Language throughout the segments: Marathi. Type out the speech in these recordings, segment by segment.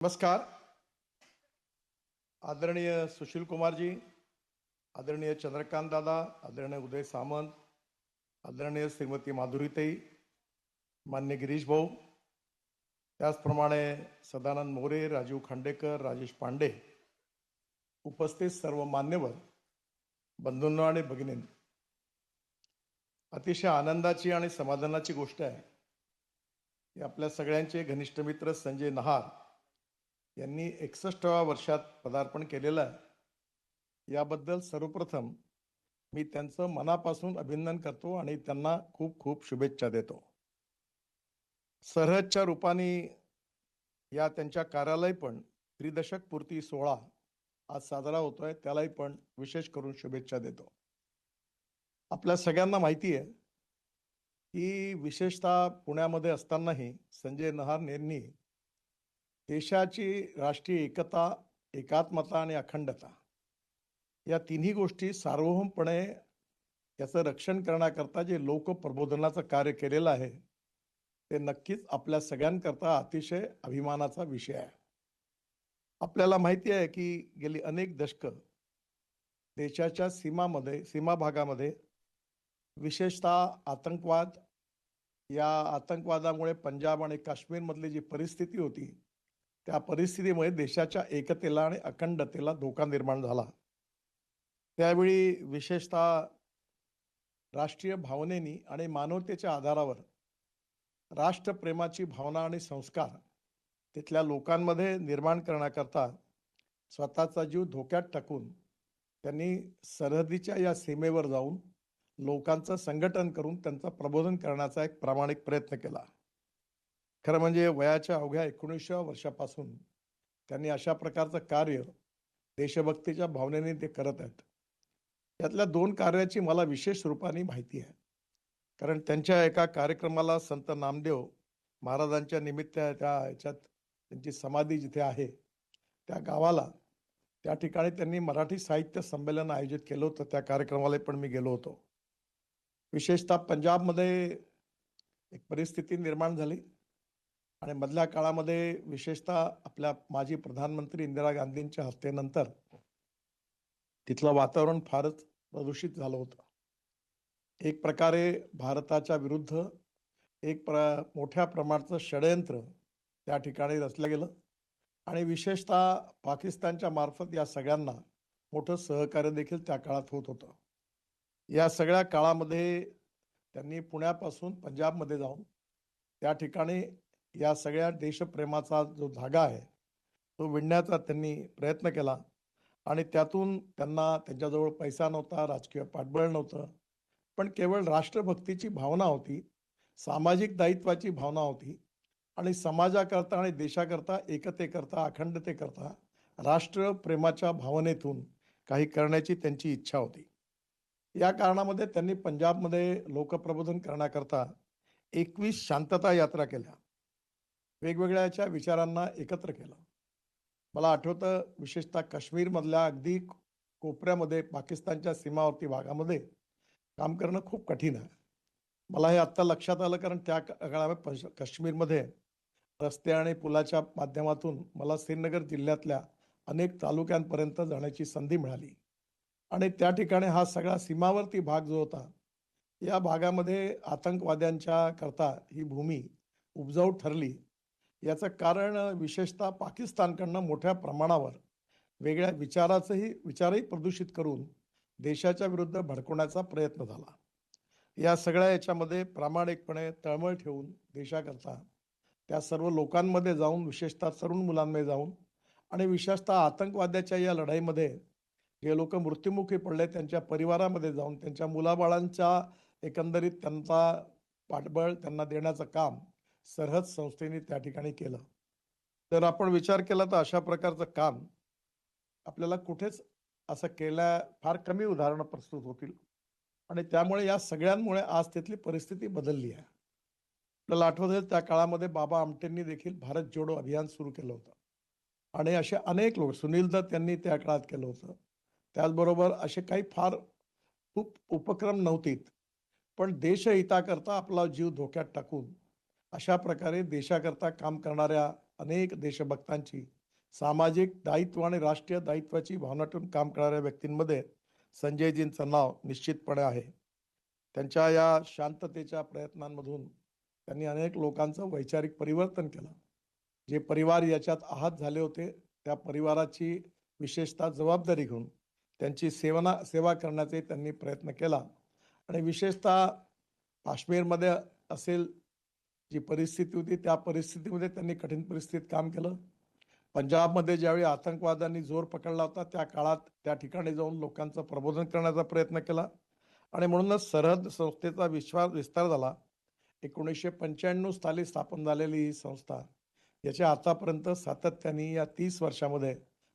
नमस्कार. आदरणीय सुशील कुमारजी, आदरणीय चंद्रकांत दादा, आदरणीय उदय सामंत, आदरणीय श्रीमती माधुरीताई, मान्य गिरीश भाऊ, त्याचप्रमाणे सदानंद मोरे, राजीव खांडेकर, राजेश पांडे, उपस्थित सर्व मान्यवर बंधूंनो आणि भगिनींनो, अतिशय आनंदाची आणि समाधानाची गोष्ट आहे की आपल्या सगळ्यांचे घनिष्ठ मित्र संजय नहार यांनी 61व्या वर्षात पदार्पण केलेलं आहे. याबद्दल सर्वप्रथम मी त्यांचं मनापासून अभिनंदन करतो आणि त्यांना खूप खूप शुभेच्छा देतो. सरहदच्या रूपाने या त्यांच्या कार्यालय पण त्रिदशक पूर्ती सोहळा आज साजरा होतोय, त्यालाही पण विशेष करून शुभेच्छा देतो. आपल्या सगळ्यांना माहिती आहे की विशेषतः पुण्यामध्ये असतानाही संजय नहार यांनी देशाची राष्ट्रीय एकता, एकात्मता आणि अखंडता या तिन्ही गोष्टी सार्वभौमपणे याचं रक्षण करण्याकरता जे लोकप्रबोधनाचं कार्य केलेलं आहे ते नक्कीच आपल्या सगळ्यांकरता अतिशय अभिमानाचा विषय आहे. आपल्याला माहिती आहे की गेली अनेक दशकं देशाच्या सीमा भागामध्ये विशेषतः आतंकवाद, या आतंकवादामुळे पंजाब आणि काश्मीरमधली जी परिस्थिती होती त्या परिस्थितीमुळे देशाच्या एकतेला आणि अखंडतेला धोका निर्माण झाला. त्यावेळी विशेषतः राष्ट्रीय भावनेनी आणि मानवतेच्या आधारावर राष्ट्रप्रेमाची भावना आणि संस्कार तिथल्या लोकांमध्ये निर्माण करण्याकरता स्वतःचा जीव धोक्यात टाकून त्यांनी सरहदीच्या या सीमेवर जाऊन लोकांचं संघटन करून त्यांचं प्रबोधन करण्याचा एक प्रामाणिक प्रयत्न केला. खरं म्हणजे वयाच्या अवघ्या 19व्या वर्षापासून त्यांनी अशा प्रकारचं कार्य देशभक्तीच्या भावनेने ते करत आहेत. यातल्या 2 कार्याची मला विशेष रूपाने माहिती आहे, कारण त्यांच्या एका कार्यक्रमाला संत नामदेव महाराजांच्या निमित्त त्या ह्याच्यात त्यांची समाधी जिथे आहे त्या गावाला, त्या ठिकाणी त्यांनी मराठी साहित्य संमेलन आयोजित केलं होतं. त्या कार्यक्रमाला पण मी गेलो होतो. विशेषतः पंजाबमध्ये एक परिस्थिती निर्माण झाली आणि मधल्या काळामध्ये विशेषतः आपल्या माजी प्रधानमंत्री इंदिरा गांधींच्या हत्येनंतर तिथलं वातावरण फारच प्रदूषित झालं होतं. एक प्रकारे भारताच्या विरुद्ध मोठ्या प्रमाणाचं षडयंत्र त्या ठिकाणी रचलं गेलं आणि विशेषतः पाकिस्तानच्या मार्फत या सगळ्यांना मोठं सहकार्य देखील त्या काळात होत होतं. या सगळ्या काळामध्ये त्यांनी पुण्यापासून पंजाबमध्ये जाऊन त्या ठिकाणी या सगळ्या देशप्रेमाचा जो धागा आहे तो विणण्याचा त्यांनी प्रयत्न केला आणि त्यातून त्यांना त्यांच्याजवळ पैसा नव्हता, राजकीय पाठबळ नव्हतं, पण केवळ राष्ट्रभक्तीची भावना होती, सामाजिक दायित्वाची भावना होती आणि समाजाकरता आणि देशाकरता, एकतेकरता, अखंडतेकरता राष्ट्रप्रेमाच्या भावनेतून काही करण्याची त्यांची इच्छा होती. या कारणामध्ये त्यांनी पंजाबमध्ये लोकप्रबोधन करण्याकरता 21 शांतता यात्रा केल्या. वेगवेगळ्या याच्या विचारांना एकत्र केलं. मला आठवतं विशेषतः काश्मीरमधल्या अगदी कोपऱ्यामध्ये पाकिस्तानच्या सीमावर्ती भागामध्ये काम करणं खूप कठीण आहे. मला हे आत्ता लक्षात आलं, कारण त्या काळामध्ये काश्मीरमध्ये रस्ते आणि पुलाच्या माध्यमातून मला श्रीनगर जिल्ह्यातल्या अनेक तालुक्यांपर्यंत जाण्याची संधी मिळाली आणि त्या ठिकाणी हा सगळा सीमावर्ती भाग जो होता या भागामध्ये आतंकवाद्यांच्या करता ही भूमी उपजाऊ ठरली. याचं कारण विशेषतः पाकिस्तानकडनं मोठ्या प्रमाणावर वेगळ्या विचारही प्रदूषित करून देशाच्या विरुद्ध भडकवण्याचा प्रयत्न झाला. या सगळ्या याच्यामध्ये प्रामाणिकपणे तळमळ ठेवून देशाकरता त्या सर्व लोकांमध्ये जाऊन, विशेषतः तरुण मुलांमध्ये जाऊन आणि विशेषतः आतंकवाद्याच्या या लढाईमध्ये जे लोक मृत्युमुखी पडले त्यांच्या परिवारामध्ये जाऊन त्यांच्या मुलाबाळांच्या एकंदरीत त्यांचा पाठबळ त्यांना देण्याचं काम सरहद संस्थेने त्या ठिकाणी केलं. तर आपण विचार केला तर अशा प्रकारचं काम आपल्याला कुठेच असं केल्या फार कमी उदाहरणं प्रस्तुत होतील आणि त्यामुळे या सगळ्यांमुळे आज तिथली परिस्थिती बदलली आहे. आपल्याला आठवत आहे त्या काळामध्ये बाबा आमटेंनी देखील भारत जोडो अभियान सुरू केलं होतं आणि असे अनेक लोक, सुनील दत्त यांनी त्या काळात केलं होतं. त्याचबरोबर असे काही फार खूप उपक्रम नव्हते, पण देशहिताकरता आपला जीव धोक्यात टाकून अशा प्रकारे देशाकरता काम करणाऱ्या अनेक देशभक्तांची सामाजिक दायित्व आणि राष्ट्रीय दायित्वाची भावनातून काम करणाऱ्या व्यक्तींमध्ये संजयजींचं नाव निश्चितपणे आहे. त्यांच्या या शांततेच्या प्रयत्नांमधून त्यांनी अनेक लोकांचं वैचारिक परिवर्तन केलं. जे परिवार याच्यात आहत झाले होते, त्या परिवाराची विशेषतः जबाबदारी घेऊन त्यांची सेवा करण्याचे त्यांनी प्रयत्न केला आणि विशेषतः काश्मीरमध्ये असेल जी परिस्थिती होती, त्या परिस्थितीमध्ये त्यांनी कठीण परिस्थितीत काम केलं. पंजाबमध्ये ज्यावेळी आतंकवादांनी जोर पकडला होता, त्या काळात त्या ठिकाणी जाऊन लोकांचं प्रबोधन करण्याचा प्रयत्न केला आणि म्हणूनच सरहद संस्थेचा विस्तार झाला. 1995 साली स्थापन झालेली ही संस्था याच्या आतापर्यंत सातत्याने या 30 वर्षामध्ये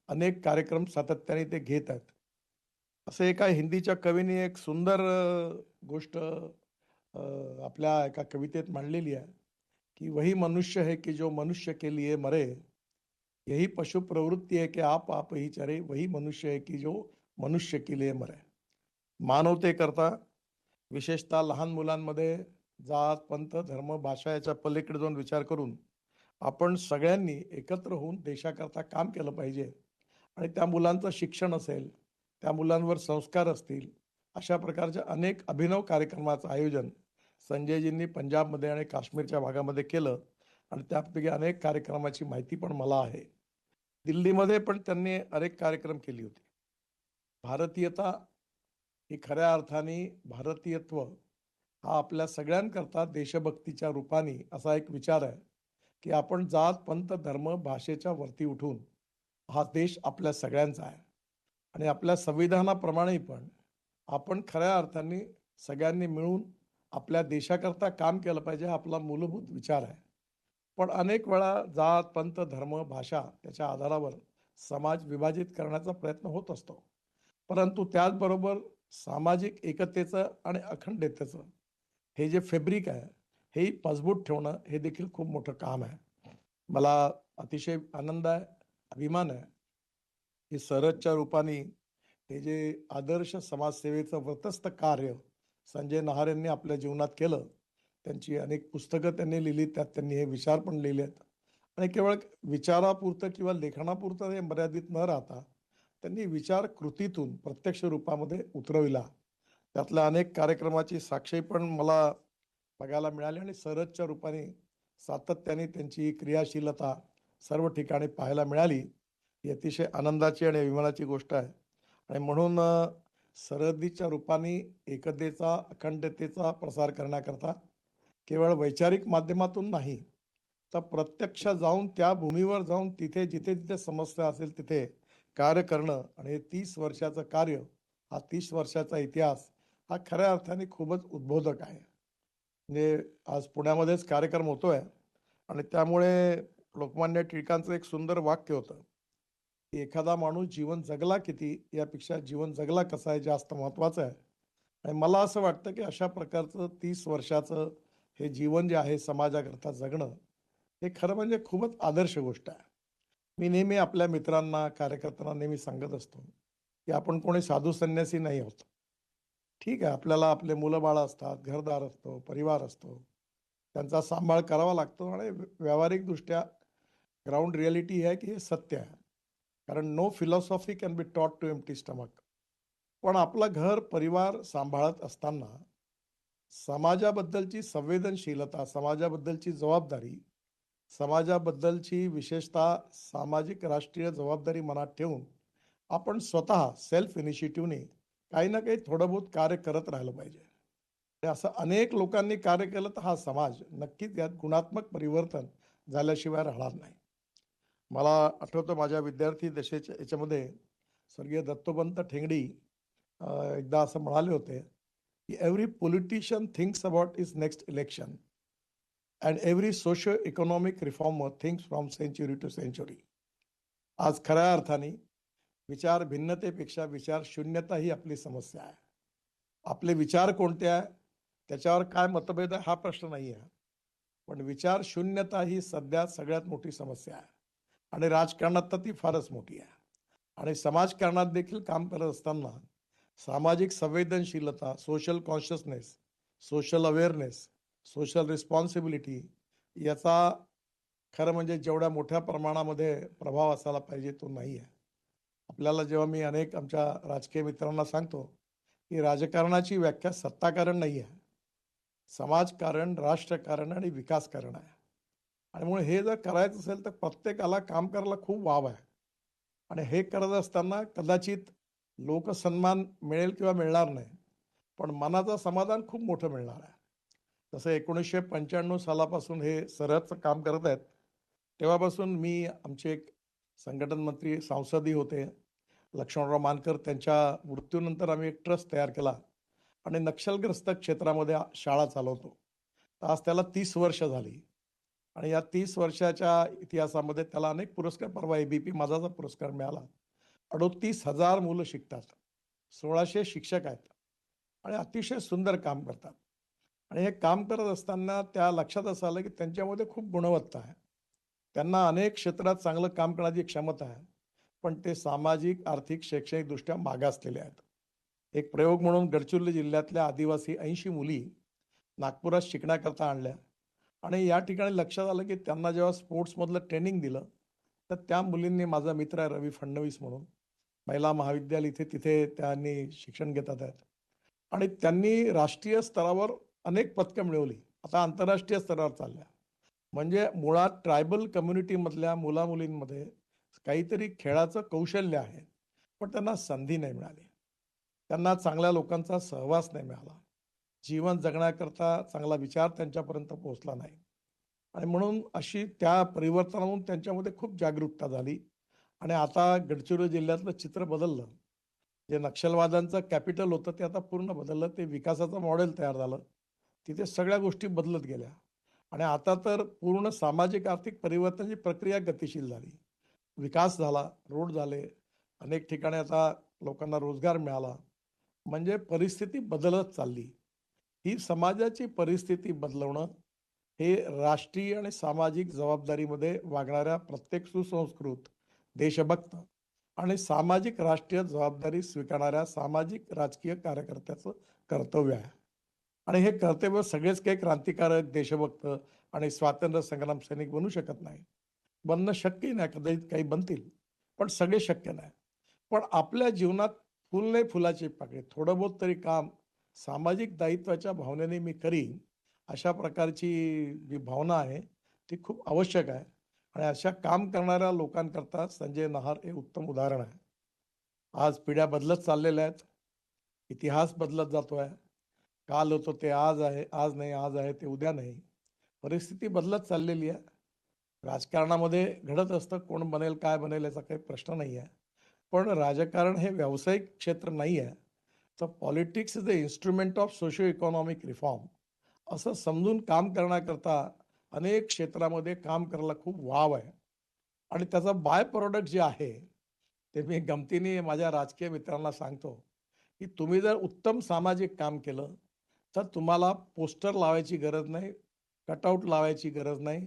अनेक कार्यक्रम सातत्याने ते घेत आहेत. असं एका हिंदीच्या कवीने एक सुंदर गोष्ट आपल्या एका कवितेत मांडलेली आहे, की वही मनुष्य है कि जो मनुष्य के लिए मरे, यही पशु प्रवृत्ति है कि आप ही चरे, वही मनुष्य है की जो मनुष्य के लिए मरे. मानवतेकरता विशेषतः लहान मुलांमध्ये जात, पंथ, धर्म, भाषा याच्या पलीकडे जाऊन विचार करून आपण सगळ्यांनी एकत्र होऊन देशाकरता काम केलं पाहिजे आणि त्या मुलांचं शिक्षण असेल, त्या मुलांवर संस्कार असतील, अशा प्रकारच्या अनेक अभिनव कार्यक्रमाचं आयोजन संजयजींनी पंजाबमध्ये आणि काश्मीरच्या भागामध्ये केलं आणि त्यापैकी अनेक कार्यक्रमाची माहिती पण मला आहे. दिल्लीमध्ये पण त्यांनी अनेक कार्यक्रम केली होती. भारतीयता ही खऱ्या अर्थाने भारतीयत्व हा आपल्या सगळ्यांकरता देशभक्तीच्या रूपाने असा एक विचार आहे, की आपण जात, पंथ, धर्म, भाषेच्या वरती उठून हा देश आपल्या सगळ्यांचा आहे आणि आपल्या संविधानाप्रमाणे पण आपण खऱ्या अर्थाने सगळ्यांनी मिळून आपल्या देशाकरता काम केलं पाहिजे, हा आपला मूलभूत विचार आहे. पण अनेक वेळा जात, पंथ, धर्म, भाषा याच्या आधारावर समाज विभाजित करण्याचा प्रयत्न होत असतो. परंतु त्याचबरोबर सामाजिक एकतेचं आणि अखंडतेचं हे जे फॅब्रिक आहे, हे मजबूत ठेवणं हे देखील खूप मोठं काम आहे. मला अतिशय आनंद आहे, अभिमान आहे, की सरहदच्या रूपाने हे जे आदर्श समाजसेवेचं व्रतस्थ कार्य संजय नहार यांनी आपल्या जीवनात केलं, त्यांची अनेक पुस्तकं त्यांनी लिहिली, त्यात त्यांनी हे विचार पण लिहिले आहेत आणि केवळ विचारापुरतं किंवा लेखनापुरतं हे मर्यादित न राहता त्यांनी विचार कृतीतून प्रत्यक्ष रूपामध्ये उतरविला. त्यातल्या अनेक कार्यक्रमाची साक्षी पण मला बघायला मिळाली आणि सरहदच्या रूपाने सातत्याने त्यांची क्रियाशीलता सर्व ठिकाणी पाहायला मिळाली. ही अतिशय आनंदाची आणि अभिमानाची गोष्ट आहे आणि म्हणून सरहद्दीच्या रूपाने एकतेचा, अखंडतेचा प्रसार करण्याकरता केवळ वैचारिक माध्यमातून नाही, तर प्रत्यक्ष जाऊन त्या भूमीवर जाऊन तिथे जिथे समस्या असेल तिथे कार्य करणं आणि हे 30 वर्षाचं कार्य, हा 30 वर्षाचा इतिहास हा खऱ्या अर्थाने खूपच उद्बोधक आहे. म्हणजे आज पुण्यामध्येच कार्यक्रम होतोय आणि त्यामुळे लोकमान्य टिळकांचं एक सुंदर वाक्य होतं, की एखादा माणूस जीवन जगला किती यापेक्षा जीवन जगला कसा आहे जास्त महत्वाचं आहे. आणि मला असं वाटतं, की अशा प्रकारचं 30 वर्षाचं हे जीवन जे आहे समाजाकरता जगणं, हे खरं म्हणजे खूपच आदर्श गोष्ट आहे. मी नेहमी आपल्या मित्रांना, कार्यकर्त्यांना नेहमी सांगत असतो, की आपण कोणी साधू संन्यासी नाही आहोत. ठीक आहे, आपल्याला आपले मुलं-बाळं असतात, घरदार असतो, परिवार असतो. त्यांचा सांभाळ करावा लागतो आणि व्यावहारिकदृष्ट्या ग्राउंड रिॲलिटी ही आहे, की हे सत्य आहे. कारण no philosophy can be taught to empty stomach. पण आपलं घर, परिवार सांभाळत असताना समाजाबद्दलची संवेदनशीलता, समाजाबद्दलची जबाबदारी, समाजाबद्दलची विशेषतः सामाजिक राष्ट्रीय जबाबदारी मनात ठेवून आपण स्वतः सेल्फ इनिशिएटिव्हने काही ना काही थोडं बहुत कार्य करत राहिलं पाहिजे. आणि असं अनेक लोकांनी कार्य केलं तर हा समाज नक्कीच यात गुणात्मक परिवर्तन झाल्याशिवाय राहणार नाही. मला आठवतं माझ्या विद्यार्थी दशेच्या याच्यामध्ये स्वर्गीय दत्तोपंत ठेंगडी एकदा असं म्हणाले होते, की every politician thinks about is next election and every socio economic reformer thinks from century to century. आज खऱ्या अर्थाने विचार भिन्नतेपेक्षा विचार शून्यता ही आपली समस्या आहे. आपले विचार कोणते आहे, त्याच्यावर काय मतभेद आहे हा प्रश्न नाही आहे. पण विचार शून्यता ही सध्या सगळ्यात मोठी समस्या आहे आणि राजकारणात तर ती फारच मोठी आहे. आणि समाजकारणात देखील काम करत असताना सामाजिक संवेदनशीलता, social consciousness, social awareness, social responsibility याचा खरं म्हणजे जेवढ्या मोठ्या प्रमाणामध्ये प्रभाव असायला पाहिजे तो नाही आहे. आपल्याला जेव्हा मी अनेक आमच्या राजकीय मित्रांना सांगतो, की राजकारणाची व्याख्या सत्ताकारण नाही आहे. समाजकारण, राष्ट्रकारण आणि विकासकारण आहे. आणि म्हणून हे जर करायचं असेल तर प्रत्येकाला काम करायला खूप वाव आहे. आणि हे करत असताना कदाचित लोकसन्मान मिळेल किंवा मिळणार नाही. पण मनाचं समाधान खूप मोठं मिळणार आहे. जसं 1995 सालापासून हे सरहदचं काम करत आहेत, तेव्हापासून मी आमचे एक संघटन मंत्री सांसदही होते. लक्ष्मणराव मानकर त्यांच्या मृत्यूनंतर आम्ही एक ट्रस्ट तयार केला आणि नक्षलग्रस्त क्षेत्रामध्ये शाळा चालवतो. तर आज त्याला 30 वर्ष झाली आणि या 30 वर्षाच्या इतिहासामध्ये त्याला अनेक पुरस्कार, परवा एबीपी माझाचा पुरस्कार मिळाला. 38,000 मुलं शिकतात. 1600 शिक्षक आहेत आणि अतिशय सुंदर काम करतात. आणि हे काम करत असताना त्या लक्षात असं आलं, की त्यांच्यामध्ये खूप गुणवत्ता आहे. त्यांना अनेक क्षेत्रात चांगलं काम करण्याची क्षमता आहे. पण ते सामाजिक, आर्थिक, शैक्षणिकदृष्ट्या मागासलेले आहेत. एक प्रयोग म्हणून गडचिरोली जिल्ह्यातल्या आदिवासी 80 मुली नागपुरात शिकण्याकरता आणल्या आणि या ठिकाणी लक्षात आलं, की त्यांना जेव्हा स्पोर्ट्समधलं ट्रेनिंग दिलं, तर त्या मुलींनी, माझा मित्र आहे रवी फडणवीस म्हणून, महिला महाविद्यालय इथे तिथे त्यांनी शिक्षण घेतात आहेत आणि त्यांनी राष्ट्रीय स्तरावर अनेक पदकं मिळवली. आता आंतरराष्ट्रीय स्तरावर चालल्या. म्हणजे मुळात ट्रायबल कम्युनिटीमधल्या मुला-मुलींमध्ये काहीतरी खेळाचं कौशल्य आहे, पण त्यांना संधी नाही मिळाली. त्यांना चांगल्या लोकांचा सहवास नाही मिळाला. जीवन जगण्याकरता चांगला विचार त्यांच्यापर्यंत पोहोचला नाही. आणि म्हणून अशी त्या परिवर्तनातून त्यांच्यामध्ये खूप जागरूकता झाली आणि आता गडचिरोली जिल्ह्यातलं चित्र बदललं. जे नक्षलवाद्यांचं कॅपिटल होतं ते आता पूर्ण बदललं. ते विकासाचं मॉडेल तयार झालं. तिथे सगळ्या गोष्टी बदलत गेल्या आणि आता तर पूर्ण सामाजिक आर्थिक परिवर्तनाची प्रक्रिया गतिशील झाली. विकास झाला, रोड झाले, अनेक ठिकाणी आता लोकांना रोजगार मिळाला. म्हणजे परिस्थिती बदलत चालली. ही समाजाची परिस्थिती बदलवणं हे राष्ट्रीय आणि सामाजिक जबाबदारीमध्ये वागणाऱ्या प्रत्येक सुसंस्कृत, देशभक्त आणि सामाजिक राष्ट्रीय जबाबदारी स्वीकारणाऱ्या सामाजिक राजकीय कार्यकर्त्याचं कर्तव्य आहे. आणि हे कर्तव्य सगळेच काही क्रांतिकारक, देशभक्त आणि स्वातंत्र्य संग्राम सैनिक बनू शकत नाही. बनणं शक्यही नाही, कदाचित काही बनतील, पण सगळे शक्य नाही. पण आपल्या जीवनात फुल नाही फुलाची पाकळी, थोडं बहुत तरी काम सामाजिक दायित्वाच्या भावनेने मी करीन, अशा प्रकारची जी भावना आहे, ती खूप आवश्यक आहे. आणि अशा काम करणाऱ्या लोकांकरता संजय नहार हे उत्तम उदाहरण आहे. आज पिढ्या बदलत चाललेल्या आहेत. इतिहास बदलत जातोय. काल होतं ते आज आहे, आज नाही, आज आहे ते उद्या नाही. परिस्थिती बदलत चाललेली आहे. राजकारणामध्ये घडत असतं, कोण बनेल, काय बनेल याचा काही प्रश्न नाही आहे. पण राजकारण हे व्यावसायिक क्षेत्र नाही आहे. तर politics is the instrument of socio economic reform असं समजून काम करण्याकरता अनेक क्षेत्रामध्ये काम करायला खूप वाव आहे. आणि त्याचा बाय प्रॉडक्ट जे आहे, ते मी गमतीने माझ्या राजकीय मित्रांना सांगतो, की तुम्ही जर उत्तम सामाजिक काम केलं, तर तुम्हाला पोस्टर लावायची गरज नाही, कटआउट लावायची गरज नाही,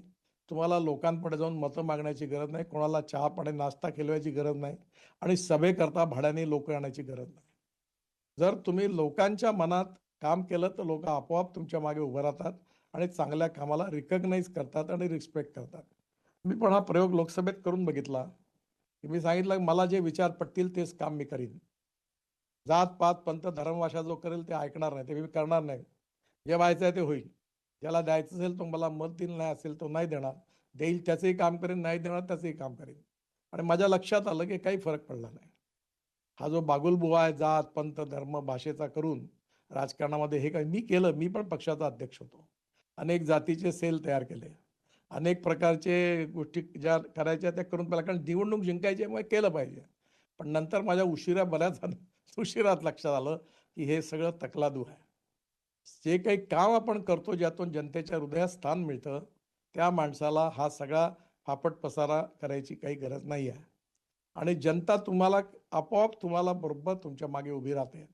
तुम्हाला लोकांपुढे जाऊन मतं मागण्याची गरज नाही, कोणाला चहा-पाणी, नाश्ता खिलवायची गरज नाही आणि सभेकरता भाड्याने लोकं आणायची गरज नाही. जर तुम्ही लोकांच्या मनात काम केलं, तर लोकं आपोआप तुमच्या मागे उभं राहतात आणि चांगल्या कामाला रिकॉग्नाइज करतात आणि रिस्पेक्ट करतात. मी पण हा प्रयोग लोकसभेत करून बघितला, की मी सांगितलं, मला जे विचार पटतील तेच काम मी करीन. जात-पात, पंथ, धर्मभाषा जो करेल ते ऐकणार नाही, ते मी करणार नाही. जे व्हायचं आहे ते होईल. ज्याला द्यायचं असेल तो मला मत दिलं, नाही असेल तो नाही देणार. देईल त्याचंही काम करेन, नाही देणार त्याचंही काम करेन. आणि माझ्या लक्षात आलं, की काही फरक पडला नाही. हा जो बागुलबुवा आहे, जात, पंथ, धर्म, भाषेचा करून राजकारणामध्ये हे काही मी केलं. मी पण पक्षाचा अध्यक्ष होतो. अनेक जातीचे सेल तयार केले. अनेक प्रकारचे गोष्टी ज्या करायच्या त्या करून पाहिल्या. कारण निवडणूक जिंकायची आहे, मग केलं पाहिजे. पण नंतर माझ्या बऱ्याच उशिरात लक्षात आलं, की हे सगळं तकलादू आहे. जे काही काम आपण करतो, ज्यातून जनतेच्या हृदयात स्थान मिळतं, त्या माणसाला हा सगळा फापट पसारा करायची काही गरज नाही आहे. आणि जनता तुम्हाला आपोआप तुम्हाला बरोबर तुमच्या मागे उभी राहते.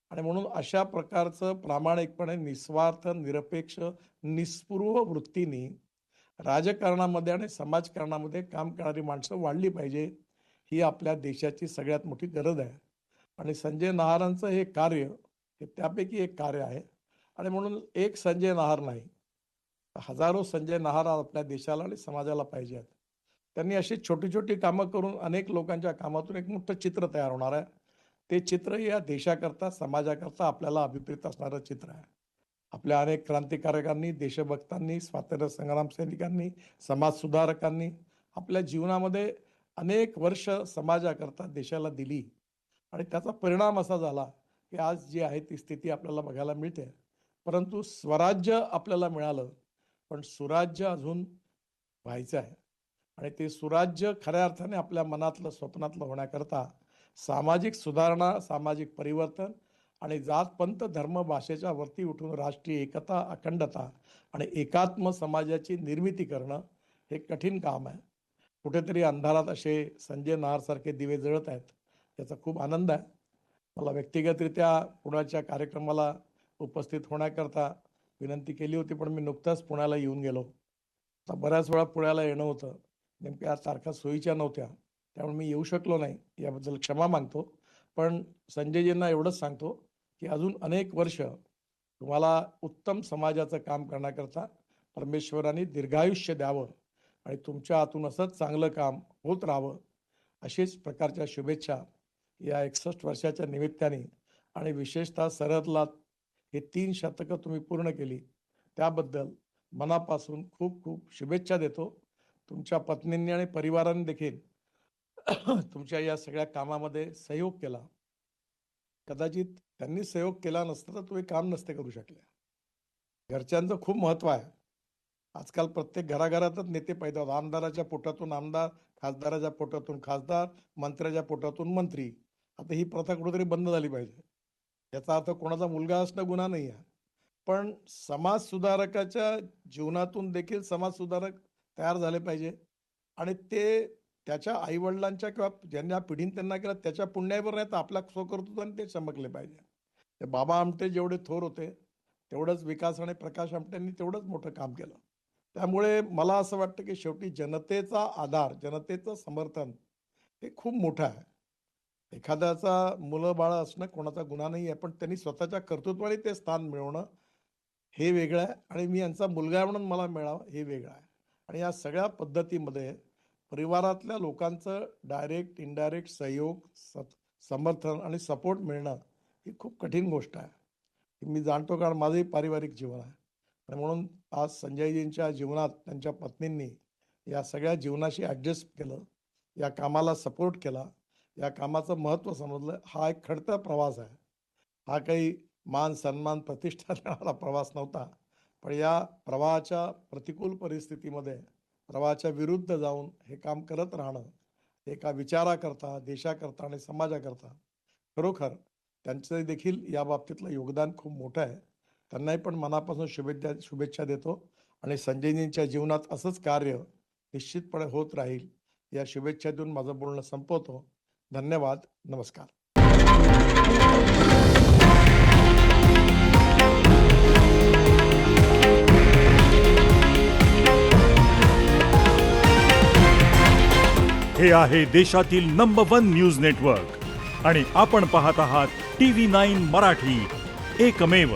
आणि म्हणून अशा प्रकारचं प्रामाणिकपणे, निस्वार्थ, निरपेक्ष, निस्पृह वृत्तीने राजकारणामध्ये आणि समाजकारणामध्ये काम करणारी माणसं वाढली पाहिजे. ही आपल्या देशाची सगळ्यात मोठी गरज आहे. आणि संजय नहारांचं हे कार्य हे त्यापैकी एक कार्य आहे. आणि म्हणून एक संजय नहार नाही, हजारो संजय नाहार आपल्या देशाला आणि समाजाला पाहिजे आहेत. त्यांनी अशी छोटी छोटी कामं करून अनेक लोकांच्या कामातून एक मोठं चित्र तयार होणार आहे. ते चित्र या देशाकरता समाजाकरता आपल्याला अभिप्रेत असणारं चित्र आहे. आपल्या अनेक क्रांतिकारकांनी, देशभक्तांनी, स्वातंत्र्य संग्राम सैनिकांनी, समाजसुधारकांनी आपल्या जीवनामध्ये अनेक वर्ष समाजाकरता देशाला दिली आणि त्याचा परिणाम असा झाला की आज जी आहे ती स्थिती आपल्याला बघायला मिळते. परंतु स्वराज्य आपल्याला मिळालं, पण सुराज्य अजून व्हायचं आहे आणि ते सुराज्य खऱ्या अर्थाने आपल्या मनातलं स्वप्नातलं होण्याकरता सामाजिक सुधारणा, सामाजिक परिवर्तन आणि जात पंथ धर्म भाषेच्या वरती उठून राष्ट्रीय एकता, अखंडता आणि एकात्म समाजाची निर्मिती करणं हे कठीण काम आहे. कुठेतरी अंधारात असे संजय नाहार सारखे दिवे जळत आहेत, याचा खूप आनंद आहे. मला व्यक्तिगतरित्या पुण्याच्या कार्यक्रमाला उपस्थित होण्याकरता विनंती केली होती, पण मी नुकताच पुण्याला येऊन गेलो. आता बऱ्याच वेळा पुण्याला येणं होतं, नेमक्या तारखा सोयीच्या नव्हत्या, त्यामुळे मी येऊ शकलो नाही. याबद्दल क्षमा मागतो. पण संजयजींना एवढंच सांगतो की अजून अनेक वर्ष तुम्हाला उत्तम समाजाचं काम करण्याकरता परमेश्वराने दीर्घायुष्य द्यावं आणि तुमच्या हातून असंच चांगलं काम होत राहावं, अशीच प्रकारच्या शुभेच्छा या 61 वर्षाच्या निमित्ताने आणि विशेषतः सरहदला हे 3 शतकं तुम्ही पूर्ण केली त्याबद्दल मनापासून खूप खूप शुभेच्छा देतो. तुमच्या पत्नींनी आणि परिवाराने देखील तुमच्या या सगळ्या कामामध्ये सहयोग केला. कदाचित त्यांनी सहयोग केला नसता तर तुम्ही काम नसते करू शकले. घरच्यांचं खूप महत्व आहे. आजकाल प्रत्येक घराघरातच नेते पैदा होतात. आमदाराच्या पोटातून आमदार, खासदाराच्या पोटातून खासदार, मंत्र्याच्या पोटातून मंत्री. आता ही प्रथा कुठेतरी बंद झाली पाहिजे. याचा अर्थ कोणाचा मुलगा असणं गुन्हा नाही आहे, पण समाज सुधारकाच्या जीवनातून देखील समाज सुधारक तयार झाले पाहिजे आणि ते त्याच्या आईवडिलांच्या किंवा ज्यांच्या पिढीने त्यांना केलं त्याच्या पुण्यावर नाही तर आपल्या स्वकर्तृत्वाने ते चमकले पाहिजे. ते बाबा आमटे जेवढे थोर होते तेवढंच विकास आणि प्रकाश आमटेंनी तेवढंच मोठं काम केलं. त्यामुळे मला असं वाटतं की शेवटी जनतेचा आधार, जनतेचं समर्थन हे खूप मोठं आहे. एखाद्याचा मुलं बाळं असणं कोणाचा गुन्हा नाही आहे, पण त्यांनी स्वतःच्या कर्तृत्वाने ते स्थान मिळवणं हे वेगळं आहे आणि मी यांचा मुलगा आहे म्हणून मला मिळावं हे वेगळं आहे. आणि या सगळ्या पद्धतीमध्ये परिवारातल्या लोकांचं डायरेक्ट, इनडायरेक्ट सहयोग, समर्थन आणि सपोर्ट मिळणं ही खूप कठीण गोष्ट आहे. मी जाणतो कारण माझंही पारिवारिक जीवन आहे आणि म्हणून आज संजयजींच्या जीवनात त्यांच्या पत्नींनी या सगळ्या जीवनाशी ॲडजस्ट केलं, या कामाला सपोर्ट केला, या कामाचं महत्त्व समजलं. हा एक खडतर प्रवास आहे. हा काही मान सन्मान प्रतिष्ठा देणारा प्रवास नव्हता, पण या प्रवाहाच्या प्रतिकूल परिस्थितीमध्ये प्रवाहाच्या विरुद्ध जाऊन हे काम करत राहणं एका विचाराकरता, देशाकरता आणि समाजाकरता खरोखर त्यांचं देखील या बाबतीतलं योगदान खूप मोठं आहे. त्यांनाही पण मनापासून शुभेच्छा देतो आणि संजयजींच्या जीवनात असंच कार्य निश्चितपणे होत राहील या शुभेच्छा देऊन माझं बोलणं संपवतो. धन्यवाद. नमस्कार. हे आहे देशातील नंबर 1 न्यूज नेटवर्क आणि आपण पाहत आहात TV9 मराठी, एकमेव.